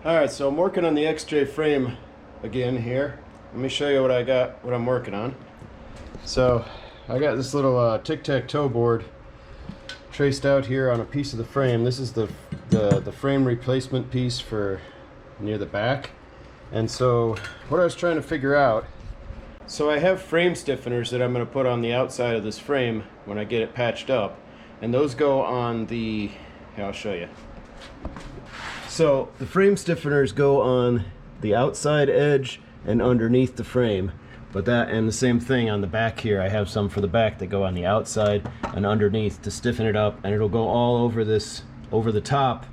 Alright, so I'm working on the XJ frame again here. Let me show you what I got, what I'm working on. So I got this little tic-tac-toe board traced out here on a piece of the frame. This is the frame replacement piece for near the back. And so what I was trying to figure out, so I have frame stiffeners that I'm going to put on the outside of this frame when I get it patched up, and those go on the, here, I'll show you. So the frame stiffeners go on the outside edge and underneath the frame, but that, and the same thing on the back here. I have some for the back that go on the outside and underneath to stiffen it up, and it'll go all over this, over the top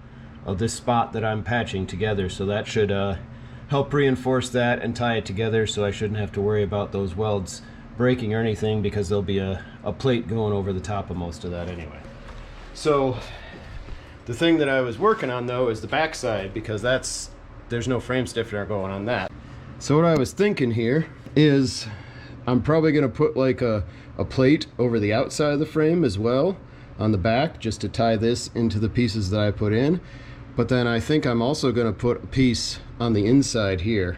of this spot that I'm patching together. So that should help reinforce that and tie it together, so I shouldn't have to worry about those welds breaking or anything, because there'll be a plate going over the top of most of that anyway. So the thing that I was working on though is the back side, because there's no frame stiffener going on that. So what I was thinking here is I'm probably going to put like a plate over the outside of the frame as well on the back, just to tie this into the pieces that I put in. But then I think I'm also going to put a piece on the inside here,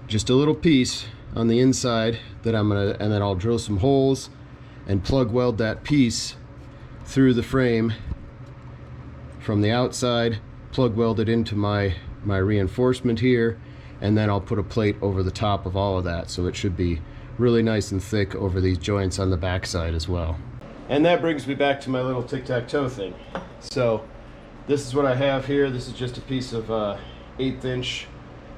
just a little piece on the inside that I'm gonna, and then I'll drill some holes and plug weld that piece through the frame from the outside, plug weld it into my reinforcement here, and then I'll put a plate over the top of all of that, so it should be really nice and thick over these joints on the back side as well. And that brings me back to my little tic-tac-toe thing. So this is what I have here. This is just a piece of 1/8 inch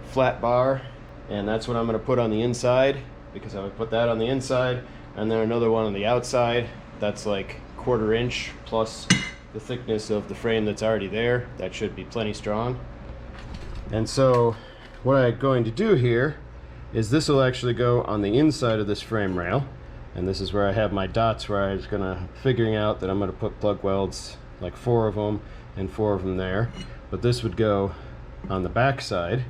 flat bar, and that's what I'm going to put on the inside, because I would put that on the inside, and then another one on the outside that's like 1/4 inch plus the thickness of the frame that's already there. That should be plenty strong. And so what I'm going to do here is this will actually go on the inside of this frame rail, and this is where I have my dots where I was figuring out that I'm going to put plug welds, like 4 of them and 4 of them there. But this would go on the back side,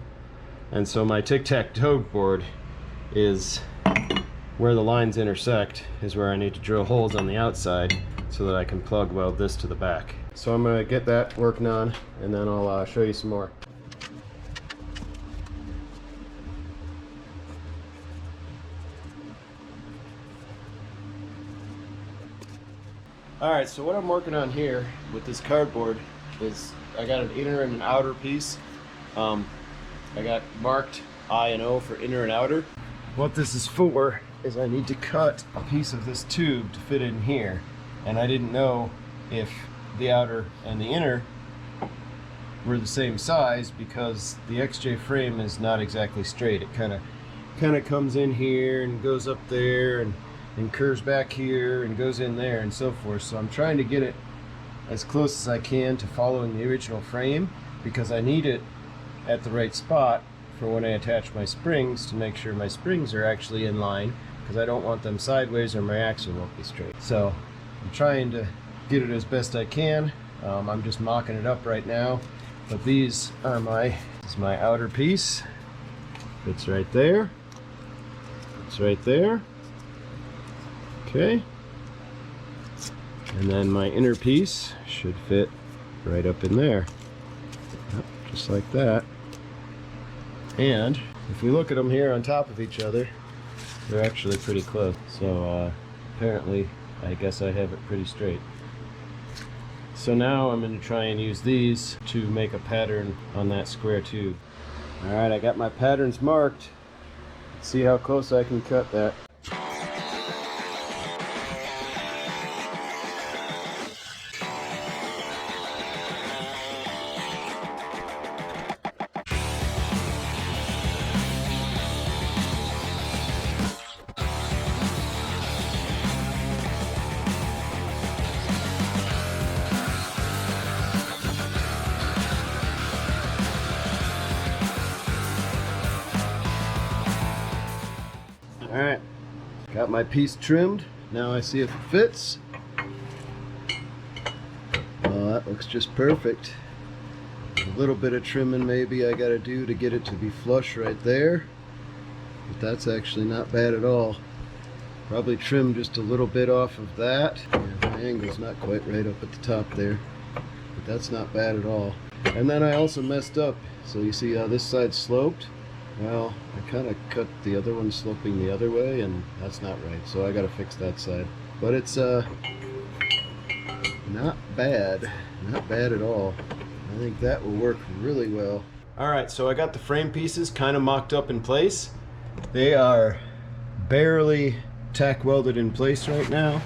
and so my tic-tac-toe board is where the lines intersect, is where I need to drill holes on the outside so that I can plug weld this to the back. So I'm going to get that working on, and then I'll show you some more. Alright, so what I'm working on here with this cardboard is I got an inner and an outer piece. I got marked I and O for inner and outer. What this is for is I need to cut a piece of this tube to fit in here, and I didn't know if the outer and the inner were the same size, because the XJ frame is not exactly straight. It kind of comes in here and goes up there and curves back here and goes in there and so forth. So I'm trying to get it as close as I can to following the original frame, because I need it at the right spot for when I attach my springs, to make sure my springs are actually in line, because I don't want them sideways or my axle won't be straight. So I'm trying to get it as best I can. I'm just mocking it up right now, but these are this is my outer piece. Fits right there. It's right there. Okay. And then my inner piece should fit right up in there. Yep, just like that. And if we look at them here on top of each other, they're actually pretty close. So apparently, I guess I have it pretty straight. So now I'm going to try and use these to make a pattern on that square tube. Alright, I got my patterns marked. Let's see how close I can cut that. Alright, got my piece trimmed. Now I see if it fits. Oh, that looks just perfect. A little bit of trimming maybe I gotta do to get it to be flush right there. But that's actually not bad at all. Probably trim just a little bit off of that. Yeah, my angle's not quite right up at the top there. But that's not bad at all. And then I also messed up. So you see how this side's sloped? Well, I kind of cut the other one sloping the other way, and that's not right. So I got to fix that side. But it's not bad. Not bad at all. I think that will work really well. Alright, so I got the frame pieces kind of mocked up in place. They are barely tack welded in place right now.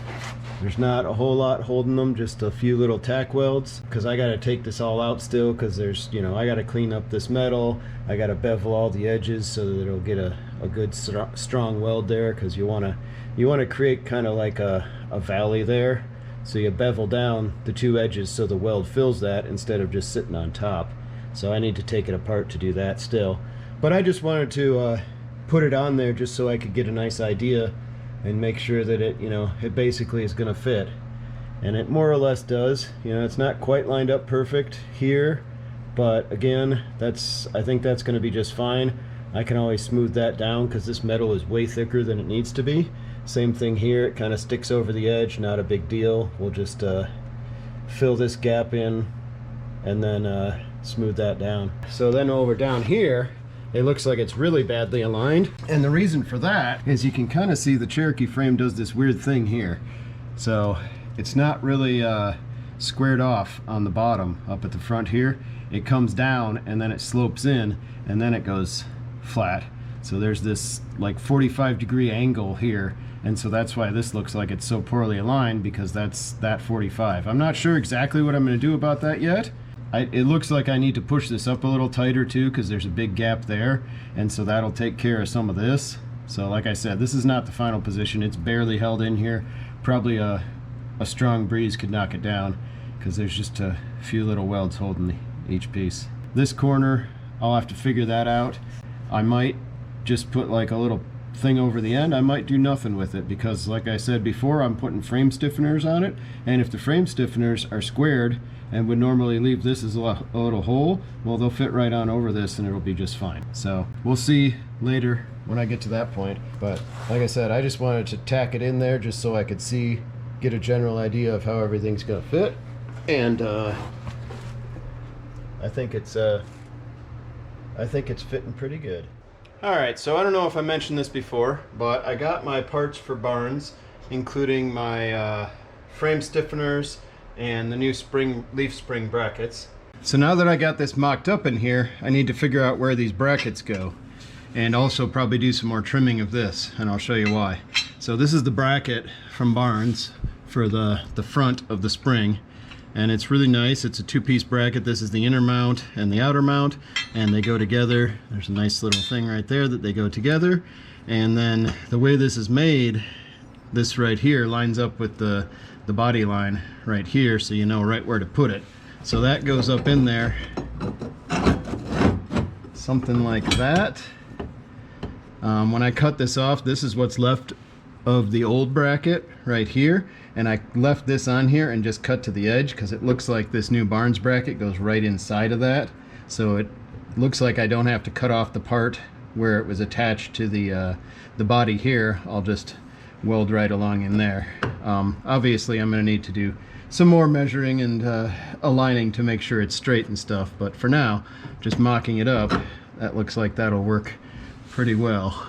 There's not a whole lot holding them, just a few little tack welds, because I got to take this all out still, because there's, you know, I got to clean up this metal. I got to bevel all the edges so that it'll get a good strong weld there, because you want to create kind of like a valley there. So you bevel down the two edges so the weld fills that instead of just sitting on top. So I need to take it apart to do that still. But I just wanted to put it on there just so I could get a nice idea and make sure that it, you know, it basically is going to fit. And it more or less does. You know, it's not quite lined up perfect here, but again, I think that's going to be just fine. I can always smooth that down because this metal is way thicker than it needs to be. Same thing here, it kind of sticks over the edge, not a big deal. We'll just fill this gap in and then smooth that down. So then over down here, it looks like it's really badly aligned. And the reason for that is you can kind of see the Cherokee frame does this weird thing here. So it's not really squared off on the bottom up at the front here. It comes down and then it slopes in and then it goes flat. So there's this like 45-degree angle here. And so that's why this looks like it's so poorly aligned, because that's that 45. I'm not sure exactly what I'm going to do about that yet. It looks like I need to push this up a little tighter too, because there's a big gap there, and so that'll take care of some of this. So like I said, this is not the final position. It's barely held in here. Probably a strong breeze could knock it down, because there's just a few little welds holding each piece. This corner, I'll have to figure that out. I might just put like a little thing over the end. I might do nothing with it, because like I said before, I'm putting frame stiffeners on it, and if the frame stiffeners are squared and would normally leave this as a little hole, well, they'll fit right on over this and it'll be just fine. So we'll see later when I get to that point. But like I said, I just wanted to tack it in there just so I could get a general idea of how everything's gonna fit. And I think it's fitting pretty good. Alright, so I don't know if I mentioned this before, but I got my parts for Barnes, including my frame stiffeners and the new leaf spring brackets. So now that I got this mocked up in here, I need to figure out where these brackets go, and also probably do some more trimming of this, and I'll show you why. So this is the bracket from Barnes for the front of the spring, and it's really nice. It's a two-piece bracket. This is the inner mount and the outer mount, and they go together. There's a nice little thing right there that they go together. And then the way this is made, this right here lines up with the body line right here, so you know right where to put it. So that goes up in there, something like that. When I cut this off, this is what's left of the old bracket right here, and I left this on here and just cut to the edge because it looks like this new Barnes bracket goes right inside of that, so it looks like I don't have to cut off the part where it was attached to the body here. I'll just weld right along in there. Obviously I'm going to need to do some more measuring and aligning to make sure it's straight and stuff, but for now, just mocking it up, that looks like that'll work pretty well.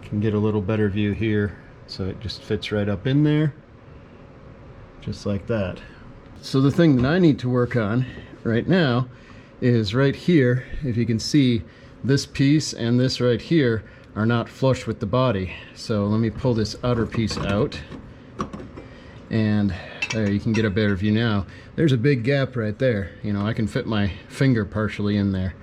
Can get a little better view here, so it just fits right up in there, just like that. So the thing that I need to work on right now is right here. If you can see, this piece and this right here are not flush with the body. So let me pull this outer piece out, and there, you can get a better view now. There's a big gap right there. You know, I can fit my finger partially in there.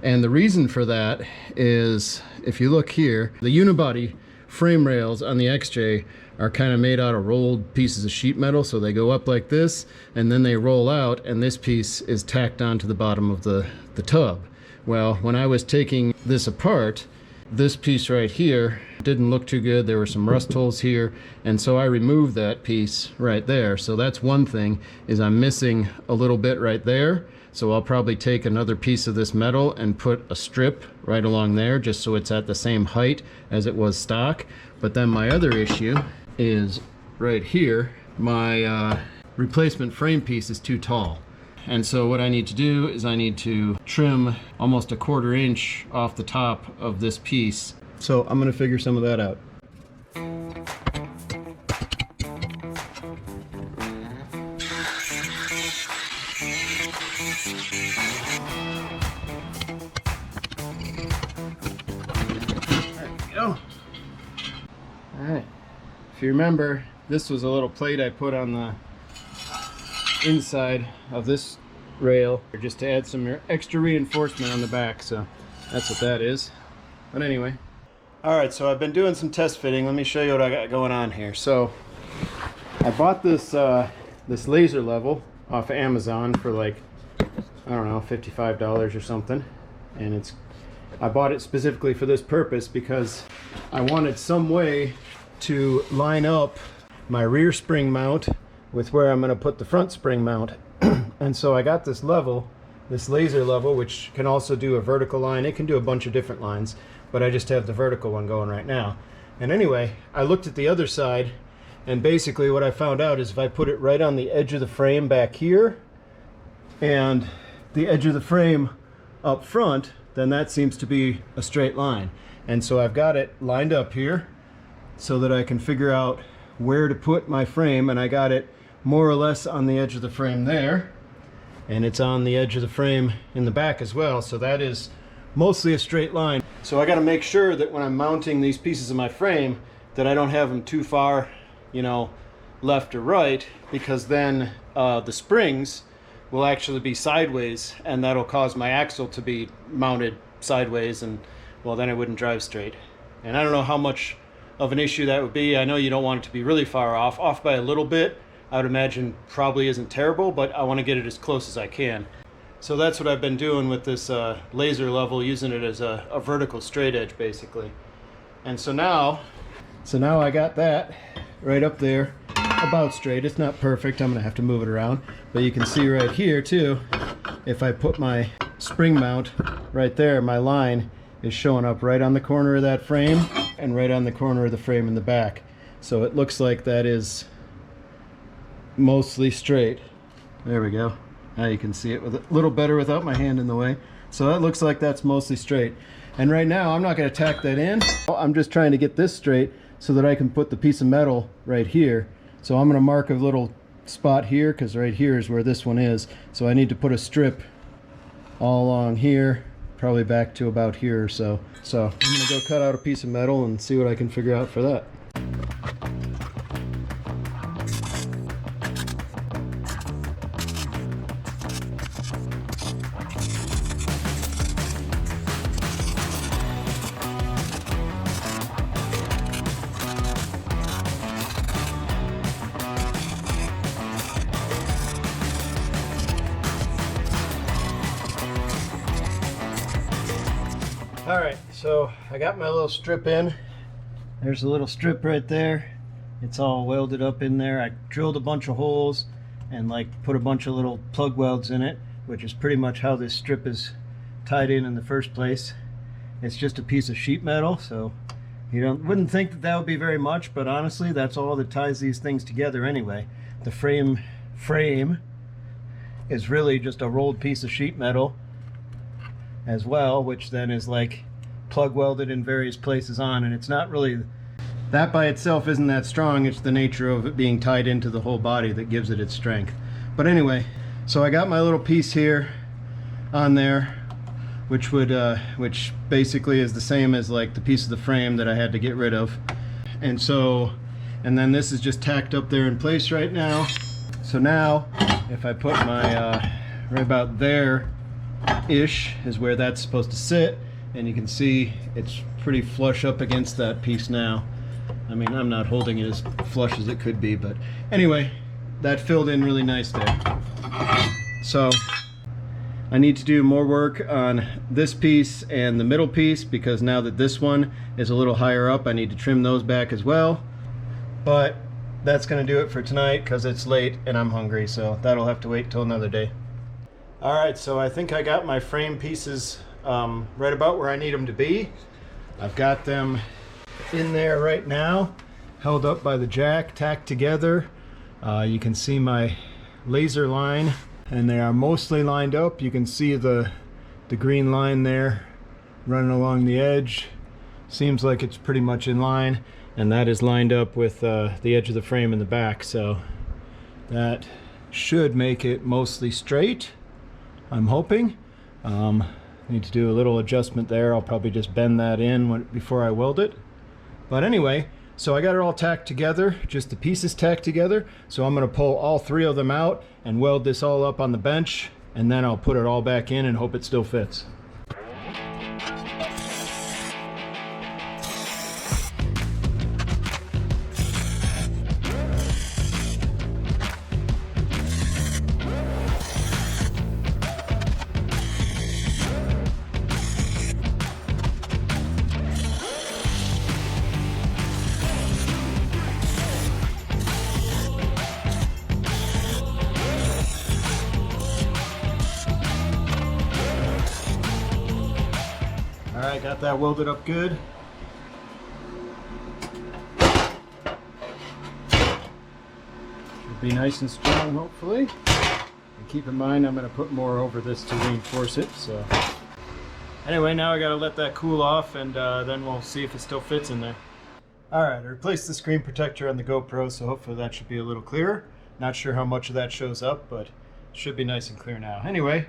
And the reason for that is, if you look here, the unibody frame rails on the XJ are kind of made out of rolled pieces of sheet metal, so they go up like this and then they roll out, and this piece is tacked onto the bottom of the tub. Well, when I was taking this apart, this piece right here didn't look too good. There were some rust holes here, and so I removed that piece right there. So that's one thing, is I'm missing a little bit right there. So I'll probably take another piece of this metal and put a strip right along there, just so it's at the same height as it was stock. But then my other issue is right here. My replacement frame piece is too tall. And so what I need to do is I need to trim almost a 1/4 inch off the top of this piece. So I'm going to figure some of that out. There we go. Alright. If you remember, this was a little plate I put on the inside of this rail just to add some extra reinforcement on the back, so that's what that is. But anyway, all right, so I've been doing some test fitting. Let me show you what I got going on here. So I bought this this laser level off of Amazon for like, I don't know, $55 or something, and I bought it specifically for this purpose because I wanted some way to line up my rear spring mount with where I'm going to put the front spring mount. And so I got this level, this laser level, which can also do a vertical line. It can do a bunch of different lines, but I just have the vertical one going right now. And anyway, I looked at the other side, and basically what I found out is if I put it right on the edge of the frame back here and the edge of the frame up front, then that seems to be a straight line. And so I've got it lined up here so that I can figure out where to put my frame, and I got it more or less on the edge of the frame there, and it's on the edge of the frame in the back as well, so that is mostly a straight line. So I got to make sure that when I'm mounting these pieces of my frame that I don't have them too far, you know, left or right, because then the springs will actually be sideways, and that'll cause my axle to be mounted sideways, and well, then it wouldn't drive straight. And I don't know how much of an issue that would be. I know you don't want it to be really far off by a little bit. I would imagine probably isn't terrible, but I want to get it as close as I can. So that's what I've been doing with this laser level, using it as a vertical straight edge basically. And so now I got that right up there, about straight. It's not perfect, I'm gonna have to move it around, but you can see right here too, if I put my spring mount right there, my line is showing up right on the corner of that frame and right on the corner of the frame in the back. So it looks like that is mostly straight. There we go. Now you can see it with a little better without my hand in the way. So that looks like that's mostly straight. And right now I'm not going to tack that in. I'm just trying to get this straight so that I can put the piece of metal right here. So I'm going to mark a little spot here because right here is where this one is. So I need to put a strip all along here, probably back to about here or so. So I'm going to go cut out a piece of metal and see what I can figure out for that. Alright, so I got my little strip in. There's a little strip right there. It's all welded up in there. I drilled a bunch of holes and like put a bunch of little plug welds in it, which is pretty much how this strip is tied in the first place. It's just a piece of sheet metal, so you wouldn't think that that would be very much, but honestly that's all that ties these things together anyway. The frame is really just a rolled piece of sheet metal as well, which then is like plug welded in various places on, and it's not really, that by itself isn't that strong. It's the nature of it being tied into the whole body that gives it its strength. But anyway, so I got my little piece here on there, which basically is the same as like the piece of the frame that I had to get rid of. And then this is just tacked up there in place right now. So now if I put my right about there ish is where that's supposed to sit, and you can see it's pretty flush up against that piece now. I mean, I'm not holding it as flush as it could be, but anyway, that filled in really nice there. So I need to do more work on this piece and the middle piece, because now that this one is a little higher up, I need to trim those back as well. But that's going to do it for tonight because it's late and I'm hungry, so that'll have to wait till another day. Alright, so I think I got my frame pieces right about where I need them to be. I've got them in there right now, held up by the jack, tacked together. You can see my laser line, and they are mostly lined up. You can see the green line there running along the edge. Seems like it's pretty much in line, and that is lined up with the edge of the frame in the back, so that should make it mostly straight, I'm hoping. Need to do a little adjustment there. I'll probably just bend that in before I weld it. But anyway, so I got it all tacked together, just the pieces tacked together. So I'm going to pull all 3 of them out and weld this all up on the bench, and then I'll put it all back in and hope it still fits. Alright, got that welded up good. Should be nice and strong, hopefully. And keep in mind, I'm going to put more over this to reinforce it. So anyway, now I got to let that cool off, and then we'll see if it still fits in there. Alright, I replaced the screen protector on the GoPro, so hopefully that should be a little clearer. Not sure how much of that shows up, but it should be nice and clear now. Anyway,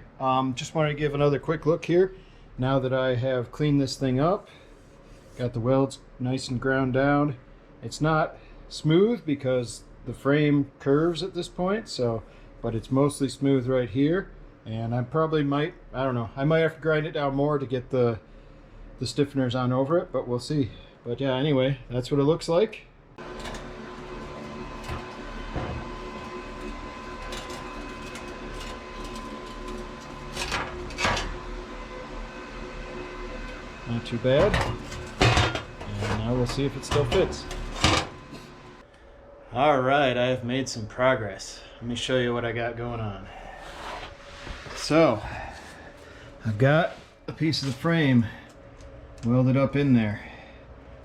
just wanted to give another quick look here. Now that I have cleaned this thing up, got the welds nice and ground down. It's not smooth because the frame curves at this point, so, but it's mostly smooth right here. And I probably might, I don't know, I might have to grind it down more to get the stiffeners on over it, but we'll see. But yeah, anyway, that's what it looks like. Not too bad. And now we'll see if it still fits. Alright, I have made some progress. Let me show you what I got going on. So, I've got a piece of the frame welded up in there.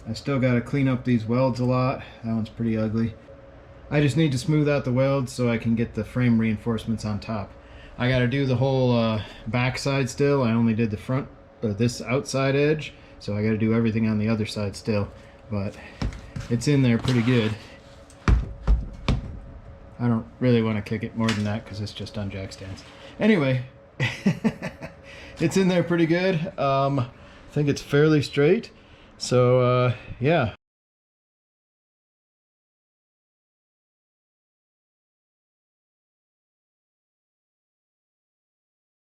I still got to clean up these welds a lot. That one's pretty ugly. I just need to smooth out the welds so I can get the frame reinforcements on top. I got to do the whole back side still. I only did the front, this outside edge, so I got to do everything on the other side still, but it's in there pretty good. I don't really want to kick it more than that because it's just on jack stands. Anyway, it's in there pretty good. I think it's fairly straight, so yeah.